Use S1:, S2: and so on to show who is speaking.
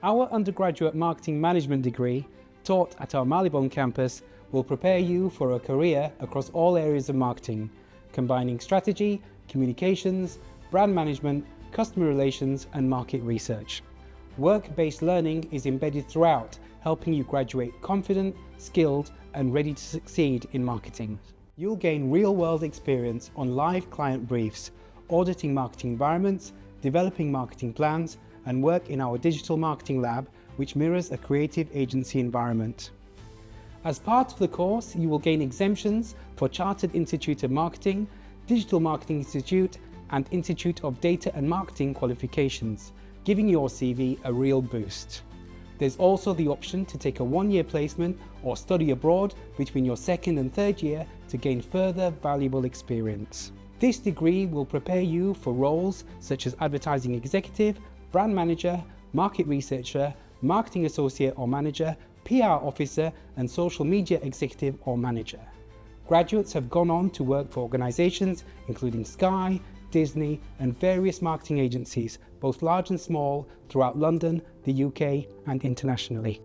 S1: Our undergraduate marketing management degree, taught at our Marylebone campus, will prepare you for a career across all areas of marketing, combining strategy, communications, brand management, customer relations, and market research. Work-based learning is embedded throughout, helping you graduate confident, skilled, and ready to succeed in marketing. You'll gain real-world experience on live client briefs, auditing marketing environments, developing marketing plans, and work in our digital marketing lab, which mirrors a creative agency environment. As part of the course, you will gain exemptions for Chartered Institute of Marketing, Digital Marketing Institute, and Institute of Data and Marketing qualifications, giving your CV a real boost. There's also the option to take a one-year placement or study abroad between your second and third year to gain further valuable experience. This degree will prepare you for roles such as advertising executive, brand manager, market researcher, marketing associate or manager, PR officer, and social media executive or manager. Graduates have gone on to work for organisations including Sky, Disney, and various marketing agencies, both large and small, throughout London, the UK, and internationally.